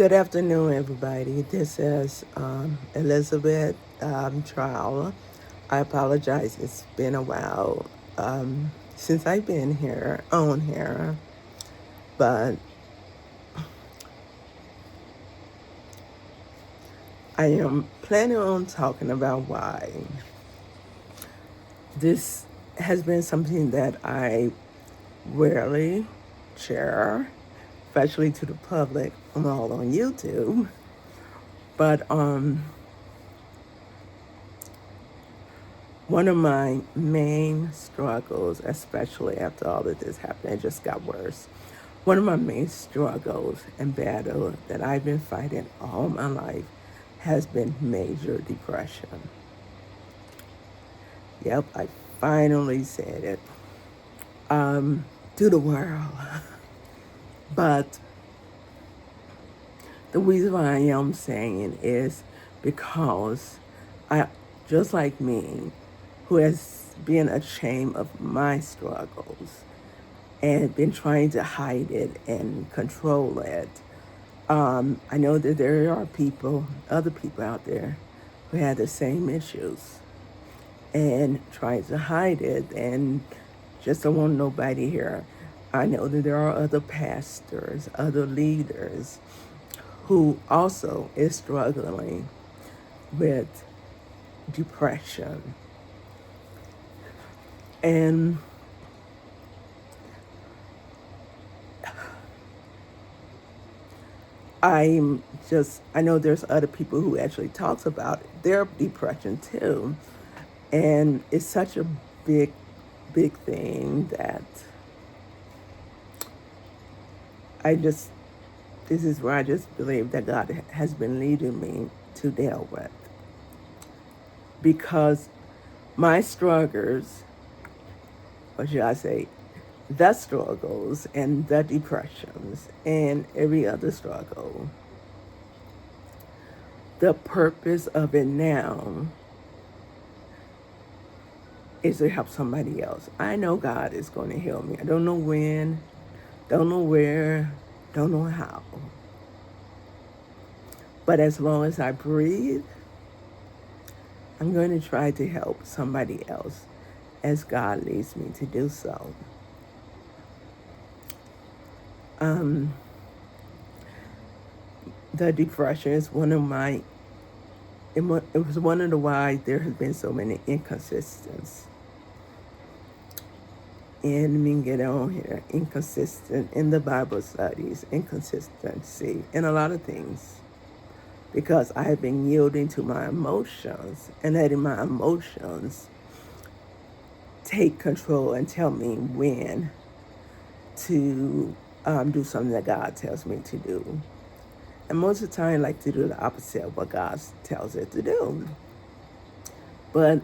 Good afternoon, everybody. This is Elizabeth Trial. I apologize. It's been a while since I've been here, but I am planning on talking about why this has been something that I rarely share, especially to the public. I'm all on YouTube, but one of my main struggles, especially after all of this happened, it just got worse. One of my main struggles and battle that I've been fighting all my life has been major depression. Yep, I finally said it to the world. But the reason why I am saying is because I, just like me, who has been ashamed of my struggles and been trying to hide it and control it. I know that there are other people out there who had the same issues and trying to hide it and just don't want nobody here. I know that there are other pastors, other leaders who also is struggling with depression. And I know there's other people who actually talks about their depression too. And it's such a big, big thing that I just, this is where I just believe that God has been leading me to deal with. Because my struggles, or should I say, the struggles and the depressions and every other struggle, the purpose of it now is to help somebody else. I know God is going to heal me. I don't know when, don't know where, don't know how. But as long as I breathe, I'm going to try to help somebody else as God leads me to do so. The depression is it was one of the why there has been so many inconsistencies. And we can get on here, inconsistent in the Bible studies, inconsistency in a lot of things. Because I have been yielding to my emotions and letting my emotions take control and tell me when to do something that God tells me to do. And most of the time, I like to do the opposite of what God tells it to do. But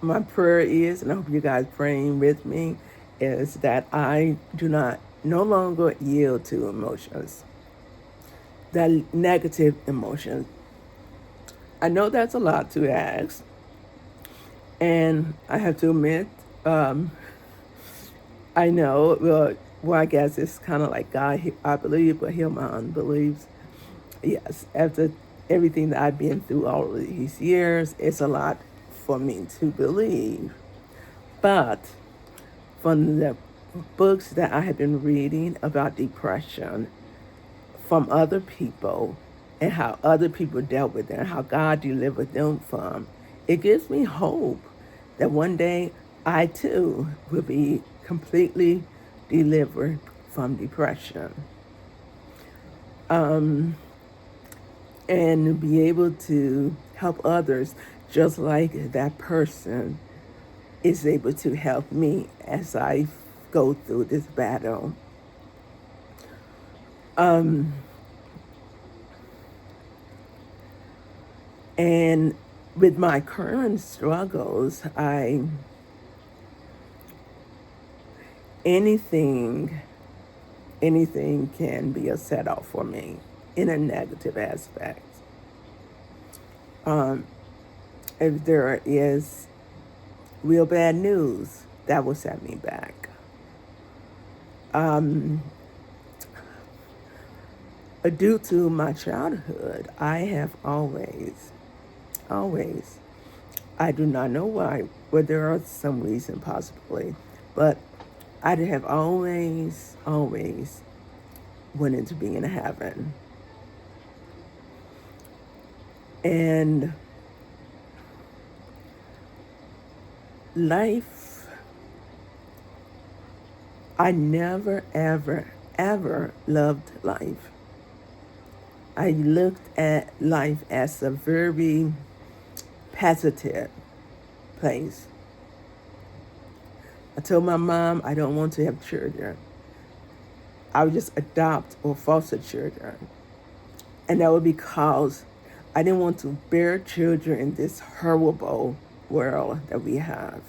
my prayer is, and I hope you guys praying with me, is that I do not no longer yield to emotions, that negative emotions. I know that's a lot to ask, and I have to admit, I know, well, I guess it's kind of like God, I believe, but heal my unbeliefs. Yes, after everything that I've been through all of these years, it's a lot for me to believe. But from the books that I have been reading about depression from other people and how other people dealt with it and how God delivered them from, it gives me hope that one day I too will be completely delivered from depression. And be able to help others just like that person is able to help me as I go through this battle. And with my current struggles, anything anything can be a set off for me in a negative aspect. If there is real bad news, that will set me back. due to my childhood, I have always, I do not know why, but there are some reason possibly, but I have always went into being in heaven. And life, I never, ever loved life. I looked at life as a very positive place. I told my mom I don't want to have children. I would just adopt or foster children. And that was because I didn't want to bear children in this horrible world that we have.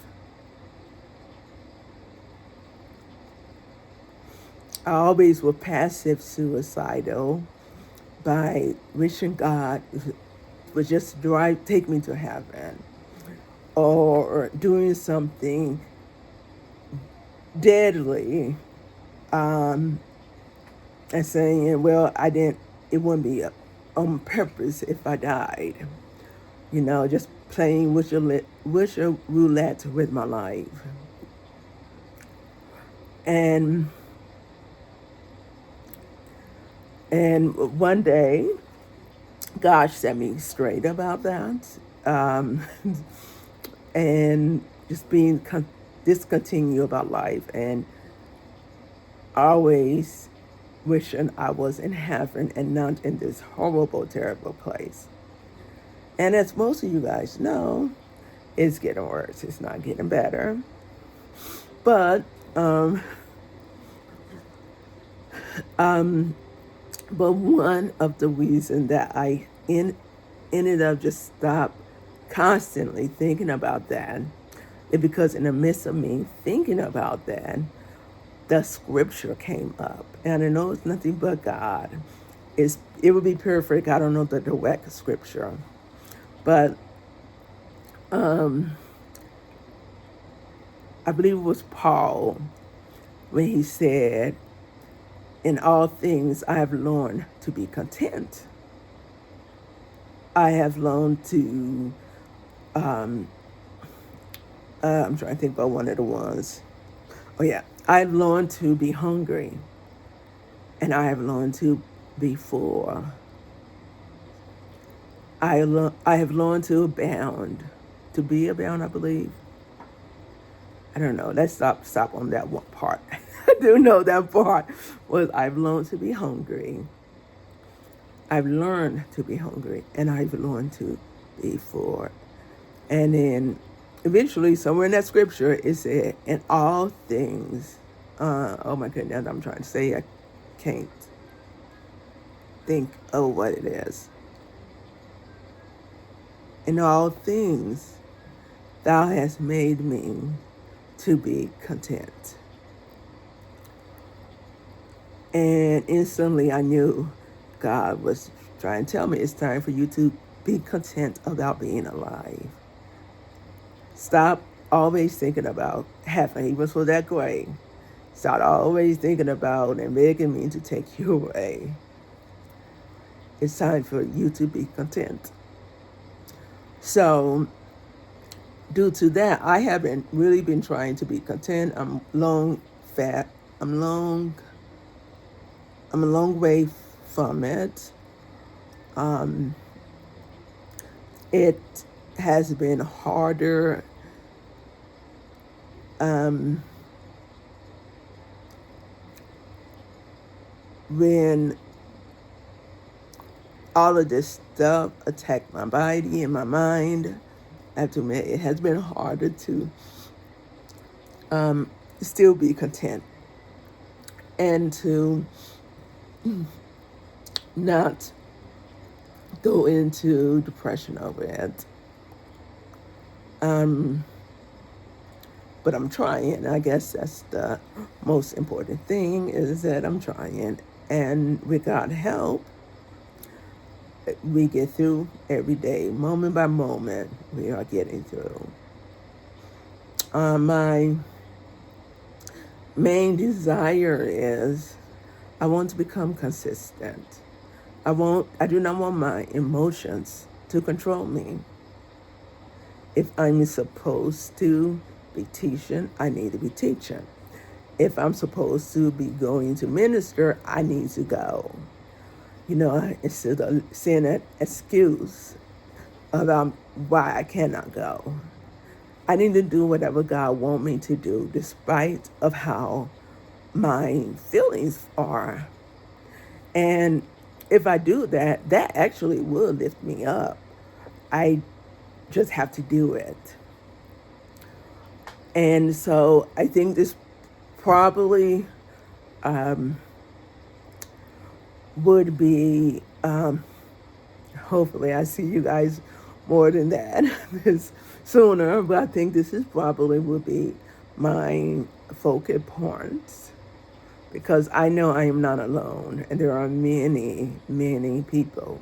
I always was passive suicidal by wishing God would just take me to heaven, or doing something deadly, and saying, well, it wouldn't be on purpose if I died. Just playing wish roulette with my life. And one day, God set me straight about that. And just being discontinued about life, and always wishing I was in heaven and not in this horrible, terrible place. And as most of you guys know, it's getting worse. It's not getting better. But one of the reasons that I ended up just stop constantly thinking about that is because in the midst of me thinking about that, the scripture came up. And I know it's nothing but God. It would be perfect. I don't know the direct scripture. But I believe it was Paul when he said, in all things I have learned to be content. I have learned to, I'm trying to think about one of the ones. Oh yeah, I've learned to be hungry, and I have learned to be full. I have learned to abound, to be abound, I believe. I don't know. Let's stop on that one part. I do know that part was I've learned to be hungry. I've learned to be hungry, and I've learned to be full. And then eventually, somewhere in that scripture, it said, in all things, oh my goodness, I'm trying to say, I can't think of what it is. In all things, thou hast made me to be content. And instantly I knew God was trying to tell me it's time for you to be content about being alive. Stop always thinking about heaven. He was for that great. Stop always thinking about and begging me to take you away. It's time for you to be content. So, due to that, I haven't really been trying to be content. I'm a long way from it. It has been harder when all of this stuff attacked my body and my mind. I have to admit, it has been harder to still be content and to not go into depression over it. But I'm trying. I guess that's the most important thing, is that I'm trying. And with God's help, we get through every day, moment by moment, we are getting through. My main desire is I want to become consistent. I do not want my emotions to control me. If I'm supposed to be teaching, I need to be teaching. If I'm supposed to be going to minister, I need to go. Instead of saying an excuse about why I cannot go. I need to do whatever God wants me to do, despite of how my feelings are. And if I do that, that actually will lift me up. I just have to do it. And so I think this probably would be, hopefully I see you guys more than that this sooner, but I think this is probably would be my focal points, because I know I am not alone, and there are many, many people,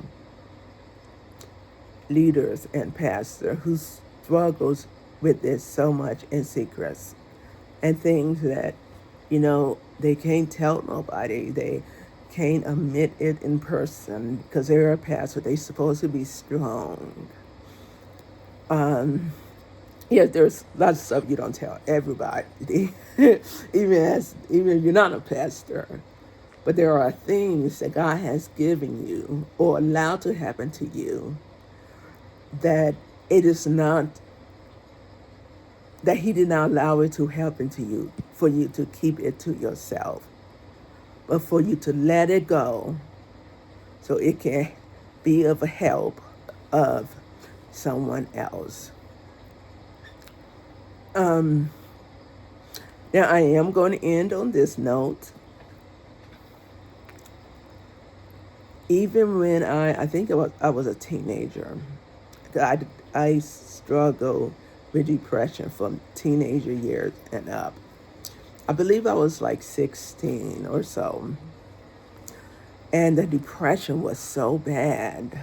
leaders and pastors, who struggles with this so much in secrets, and things that, they can't tell nobody. They can't admit it in person because they're a pastor. They're supposed to be strong. Yeah, there's lots of stuff you don't tell everybody, even you're not a pastor. But there are things that God has given you or allowed to happen to you that it is not, that He did not allow it to happen to you for you to keep it to yourself, but for you to let it go so it can be of a help of someone else. Now I am going to end on this note. Even when I think I was a teenager, I struggled with depression from teenager years and up. I believe I was like 16 or so. And the depression was so bad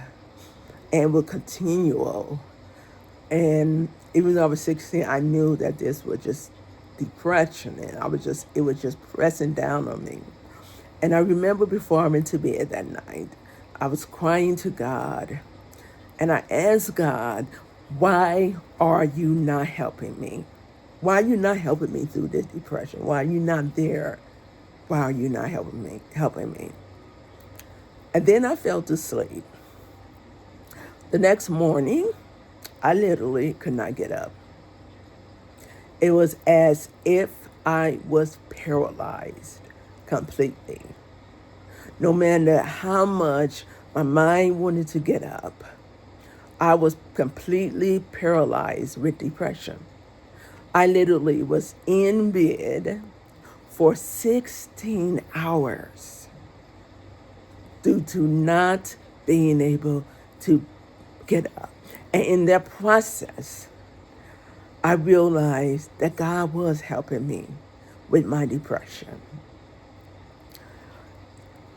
and was continual. And even though I was 16, I knew that this was just depression, and it was just pressing down on me. And I remember before I went to bed that night, I was crying to God, and I asked God, why are you not helping me? Why are you not helping me through this depression? Why are you not there? Why are you not helping me? And then I fell asleep. The next morning, I literally could not get up. It was as if I was paralyzed completely. No matter how much my mind wanted to get up, I was completely paralyzed with depression. I literally was in bed for 16 hours due to not being able to get up. And in that process, I realized that God was helping me with my depression.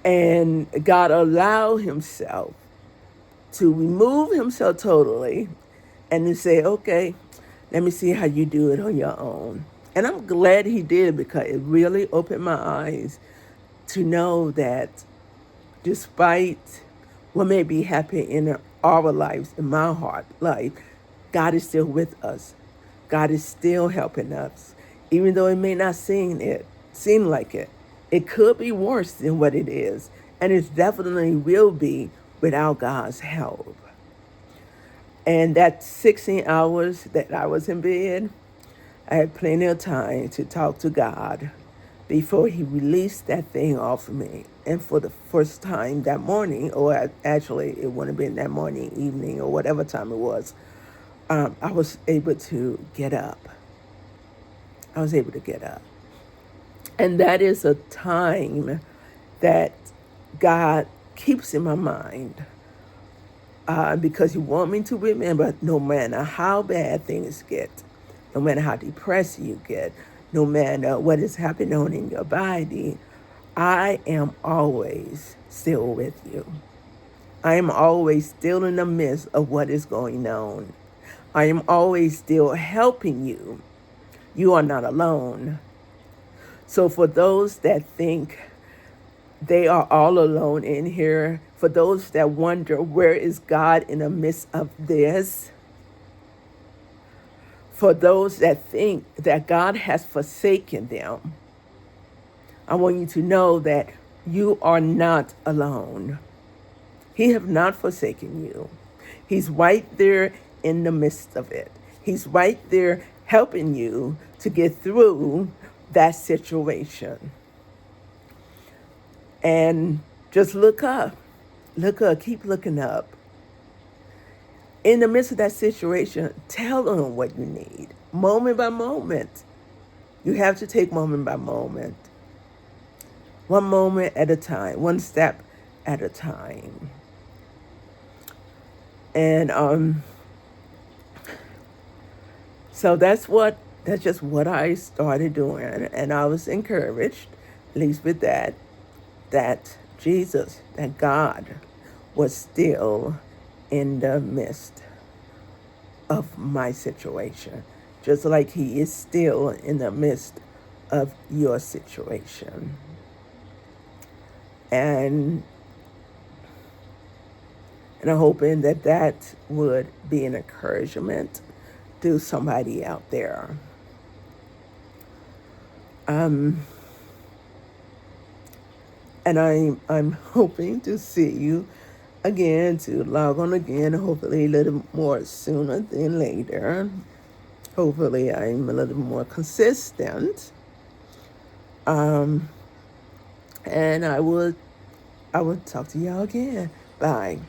And God allowed Himself to remove Himself totally and to say, okay, let me see how you do it on your own. And I'm glad He did, because it really opened my eyes to know that despite what may be happening in our lives, in my heart life, God is still with us. God is still helping us, even though it may not seem like it. It could be worse than what it is, and it definitely will be without God's help. And that 16 hours that I was in bed, I had plenty of time to talk to God before He released that thing off of me. And for the first time that morning, or actually it wouldn't have been that morning, evening, or whatever time it was, I was able to get up. And that is a time that God keeps in my mind, because He wants me to remember, no matter how bad things get, no matter how depressed you get, no matter what is happening on in your body, I am always still with you. I am always still in the midst of what is going on. I am always still helping you. You are not alone. So for those that think they are all alone in here. For those that wonder, where is God in the midst of this? For those that think that God has forsaken them, I want you to know that you are not alone. He have not forsaken you. He's right there in the midst of it. He's right there helping you to get through that situation. And just look up. Look up. Keep looking up. In the midst of that situation, tell them what you need, moment by moment. You have to take moment by moment. One moment at a time, one step at a time. And so that's just what I started doing. And I was encouraged, at least with that Jesus, that God was still in the midst of my situation, just like he is still in the midst of your situation. And I'm hoping that would be an encouragement to somebody out there. And I'm hoping to see you again, to log on again, hopefully a little more sooner than later. Hopefully I'm a little more consistent. And I will talk to y'all again. Bye.